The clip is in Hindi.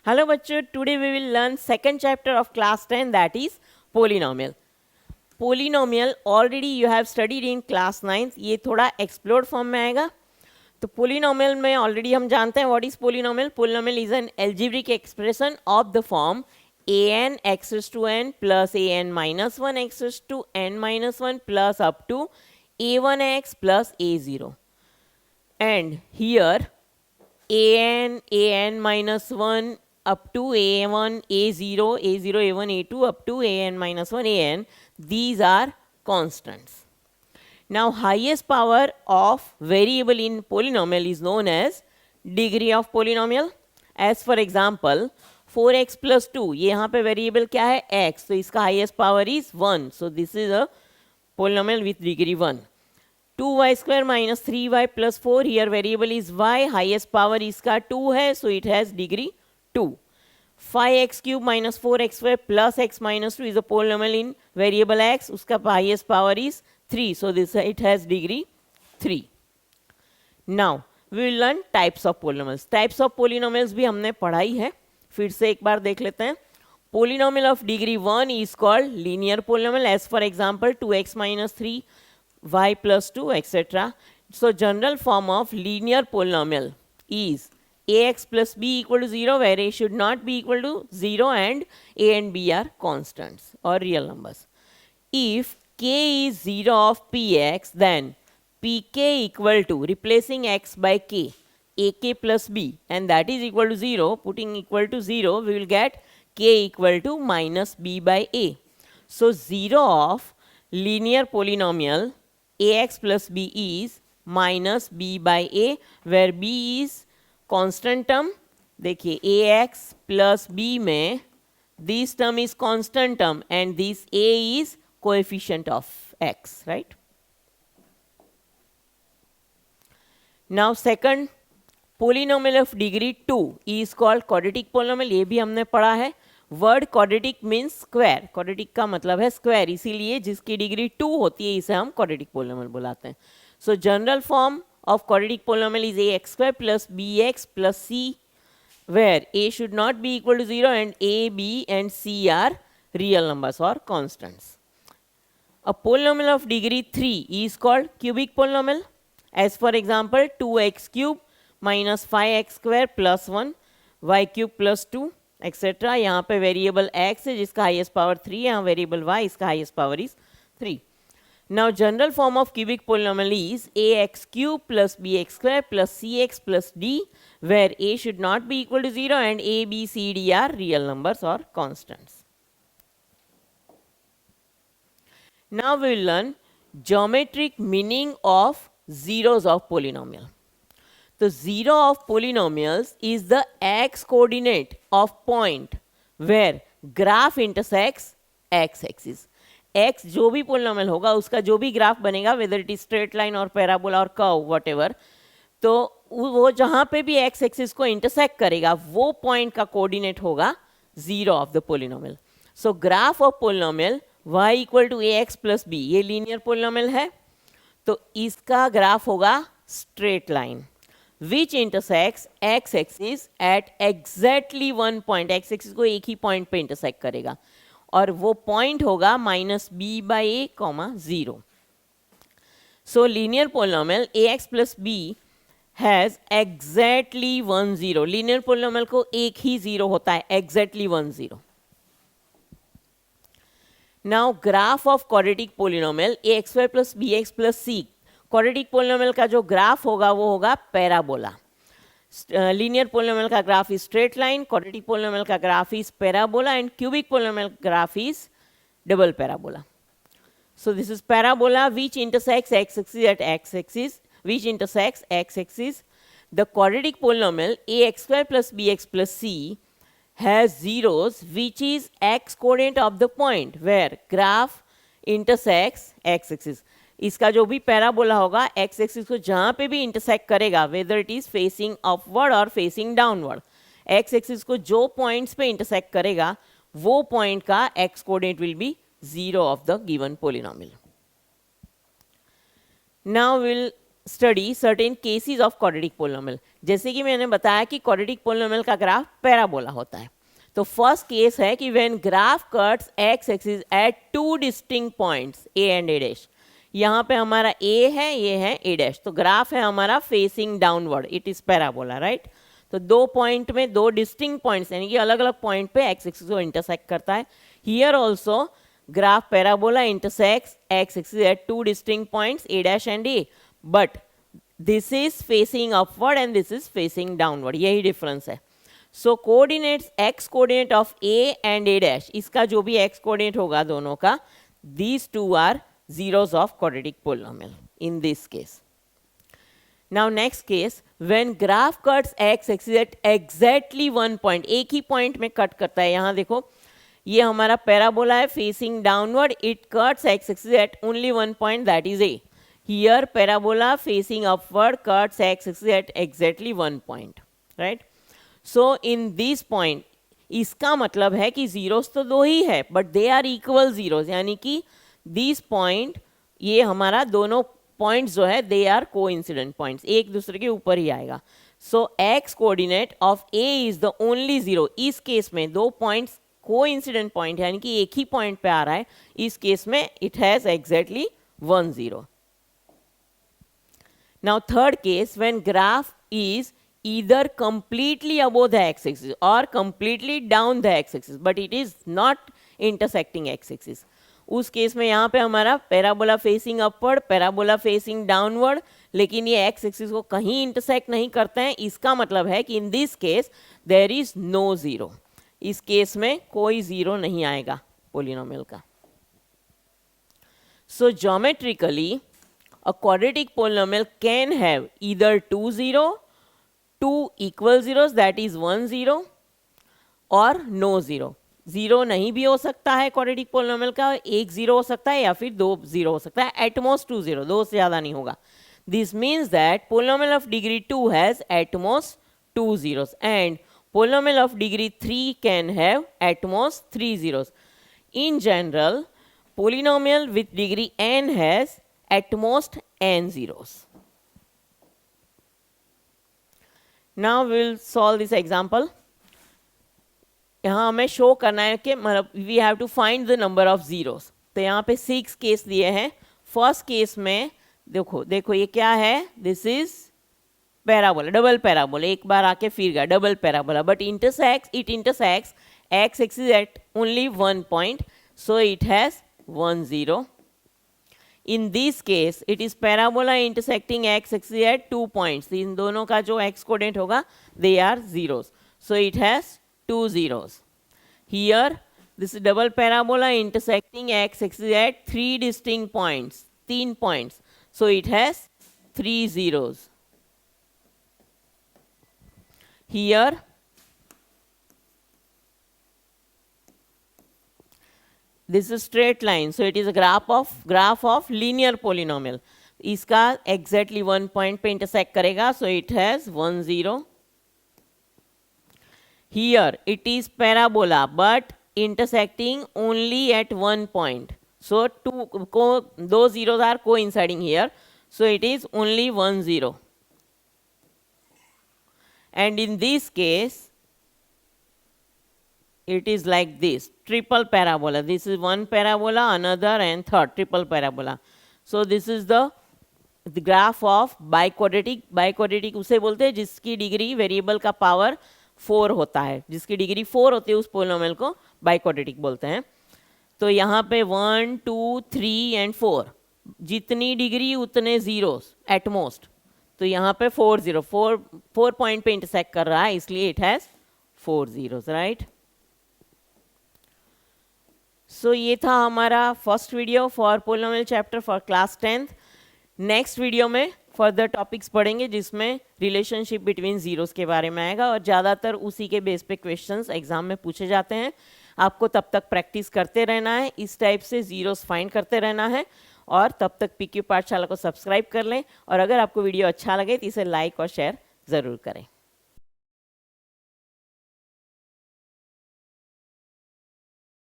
Hello बच्चों, today we will learn second chapter of class 10, that is polynomial. Polynomial already you have studied in class 9. ये थोड़ा explored form में आएगा. तो polynomial में already हम जानते हैं what is polynomial. Polynomial is an algebraic expression of the form an x raised to n plus an minus 1 x raised to n minus 1 plus up to a1x plus a0. And here an minus 1 up to a1, a0, a0, a1, a2 up to an minus 1, an, these are constants. Now highest power of variable in polynomial is known as degree of polynomial. As for example 4x plus 2, ये यहाँ पे variable क्या है x, तो इसका highest power is 1. So this is a polynomial with degree 1. 2y square minus 3y plus 4, here variable is y, highest power इसका 2 है, so it has degree 2. 5x cube minus 4x square plus x minus 2 is a polynomial in variable x, उसका highest power is 3, so this it has degree 3. Now we will learn types of polynomials. Types of polynomials भी हमने पढ़ाई है, फिर से एक बार देख लेते हैं. Polynomial of degree 1 is called linear polynomial. As for example 2x minus 3 y plus 2 etc. So general form of linear polynomial is ax plus b equal to 0, where a should not be equal to 0 and a and b are constants or real numbers. If k is 0 of px, then pk equal to, replacing x by k, ak plus b, and that is equal to 0, putting equal to 0, we will get k equal to minus b by a. So 0 of linear polynomial ax plus b is minus b by a, where b is constant term. देखिए ax plus b में this term is constant term and this a is coefficient of x, right? Now second polynomial of degree 2 is called quadratic polynomial. ये भी हमने पढ़ा है. Word quadratic means square, quadratic का मतलब है स्क्वायर, इसीलिए जिसकी डिग्री 2 होती है इसे हम क्वाड्रेटिक पोलिनोमियल बुलाते हैं. सो general form of quadratic polynomial is ax square plus bx plus c, where a should not be equal to 0 and a, b and c are real numbers or constants. A polynomial of degree 3 is called cubic polynomial. As for example 2x cube minus 5x square plus 1 y cube plus 2 etcetera. यहाँ पे वेरिएबल x है जिसका हाईएस्ट पावर 3, यहाँ वेरिएबल y इसका highest power is 3. Now general form of cubic polynomial is ax cube plus bx square plus cx plus d, where a should not be equal to 0 and a, b, c, d are real numbers और constants. Now we will learn geometric meaning of zeros of polynomial. The zero of polynomials is the x coordinate of point where graph intersects x axis. x जो भी polynomial होगा उसका जो भी ग्राफ बनेगा, whether it is straight line और parabola और curve whatever, तो वो जहाँ पे भी x axis को intersect करेगा वो point का coordinate होगा zero of the polynomial. So graph of polynomial y equal to ax plus b, ये linear polynomial है, तो इसका ग्राफ होगा straight line which intersects x axis at exactly one point. x axis को एक ही point पे intersect करेगा और वो point होगा minus b by a comma 0. So linear polynomial ax plus b has exactly 1 0. linear polynomial को एक ही 0 होता है, exactly 1 0. Now graph of quadratic polynomial ax square plus bx plus c. Quadratic polynomial का जो ग्राफ होगा वो होगा पैराबोला. लीनियर पोलिनोमियल का graph is straight line, quadratic polynomial का graph is parabola and cubic polynomial graph is double parabola. So this is parabola which intersects x axis at x axis, which intersects x axis. The quadratic polynomial ax square plus bx plus c has zeros which is x coordinate of the point where graph intersects x axis. इसका जो भी पैराबोला होगा x एक्सिस को जहाँ पे भी इंटरसेक्ट करेगा, whether it is facing upward और फेसिंग डाउनवर्ड, x एक्सिस को जो पॉइंट्स पे इंटरसेक्ट करेगा वो पॉइंट का x coordinate will be 0 of the given polynomial. Now will study certain cases of quadratic polynomial. जैसे कि मैंने बताया कि क्वाड्रेटिक पोलिनोमियल का ग्राफ पैराबोला होता है। तो फर्स्ट केस है कि when graph cuts x axis at two distinct points A and A dash. यहाँ पे हमारा ए है, ये है ए डैश, तो ग्राफ है हमारा facing downward, it is parabola, right. तो दो पॉइंट में दो डिस्टिंक्ट पॉइंट्स यानी कि अलग अलग पॉइंट पे एक्स एक्सिस को इंटरसेक्ट करता है। Here also graph parabola intersects X axis at two distinct points A dash and A, but this is facing upward and this is facing downward, यही डिफरेंस है। So coordinates X coordinate of A and A dash, इसका जो भी एक्स कोऑर्डिनेट होगा दोनों का, these two are zeros of quadratic polynomial in this case. Now next case, when graph cuts x axis at exactly one point, एक ही point में cut करता है। यहाँ देखो ये हमारा पैराबोला है facing downward, it cuts x axis at only one point, that is A. Here parabola facing upward cuts x axis at exactly one point, right? So in this point, इसका मतलब है कि zeros तो दो ही है but they are equal zeros, यानी कि दिस पॉइंट, ये हमारा दोनों पॉइंट्स जो है दे आर कोइंसिडेंट पॉइंट्स, एक दूसरे के ऊपर ही आएगा। So X coordinate of A is the only zero. इस केस में दो पॉइंट्स कोइंसिडेंट पॉइंट यानी कि एक ही पॉइंट पे आ रहा है, इस केस में it has exactly 1 0। Now third case, when graph is either completely above the x-axis or completely down the x-axis but it is not intersecting x-axis, उस केस में यहाँ पे हमारा parabola facing upward, parabola facing downward, लेकिन ये एक्स एक्सिस को कहीं इंटरसेक्ट नहीं करते हैं। इसका मतलब है कि in this case there is no zero, इस केस में कोई जीरो नहीं आएगा पोलिनोमियल का। So geometrically a quadratic polynomial can have either 2 0, 2 equal zeros that is 1 0 और नो जीरो। जीरो नहीं भी हो सकता है क्वाड्रेटिक पोलिनोमियल का, एक जीरो हो सकता है या फिर दो जीरो हो सकता है, एटमोस्ट 2 0, दो से ज्यादा नहीं होगा। This means that polynomial of degree 2 has at most 2 zeros and polynomial of degree 3 can have at most 3 zeros. In general, polynomial with degree n has at most n zeros. Now we will solve this example. यहाँ हमें शो करना है कि मतलब we have to find the number of zeros. तो यहाँ पे 6 केस दिए हैं। फर्स्ट केस में देखो ये क्या है, this is parabola, double parabola, एक बार आके फिर गया double parabola, but it intersects X axis eight only 1 point, so it has 1 0. In this case, it is parabola intersecting x axis at 2 points. इन दोनों का जो x coordinate होगा, they are zeros. So it has 2 zeros. Here, this is double parabola intersecting x axis at 3 distinct points, 3 points. So it has 3 zeros. Here, this is straight line, so it is a graph of linear polynomial. इसका exactly 1 point पे intersect करेगा, so it has 1 0. Here it is parabola but intersecting only at 1 point, so those zeros are coinciding here, so it is only 1 0. And in this case, it is like this, triple parabola. This is one parabola, another and third, triple parabola. So this is the graph of biquadratic. Biquadratic उसे बोलते हैं जिसकी डिग्री वेरिएबल का पावर 4 होता है, जिसकी डिग्री 4 होती है उस पोलिनोमियल को बाइक्वाड्रेटिक बोलते हैं। तो यहाँ पे 1 2 3 एंड 4, जितनी डिग्री उतने जीरोस एट मोस्ट। तो यहाँ पे 4 0, 4 पॉइंट पे इंटरसेक्ट कर रहा है, इसलिए इट हैज 4 zeros, राइट। सो ये था हमारा first video for polynomial chapter for class 10th। Next video में फर्दर टॉपिक्स पढ़ेंगे जिसमें रिलेशनशिप बिटवीन जीरोस के बारे में आएगा, और ज़्यादातर उसी के बेस पे क्वेश्चंस एग्जाम में पूछे जाते हैं। आपको तब तक प्रैक्टिस करते रहना है, इस टाइप से जीरोस फाइंड करते रहना है, और तब तक PQ पाठशाला को सब्सक्राइब कर लें, और अगर आपको वीडियो अच्छा लगे तो इसे लाइक और शेयर ज़रूर करें।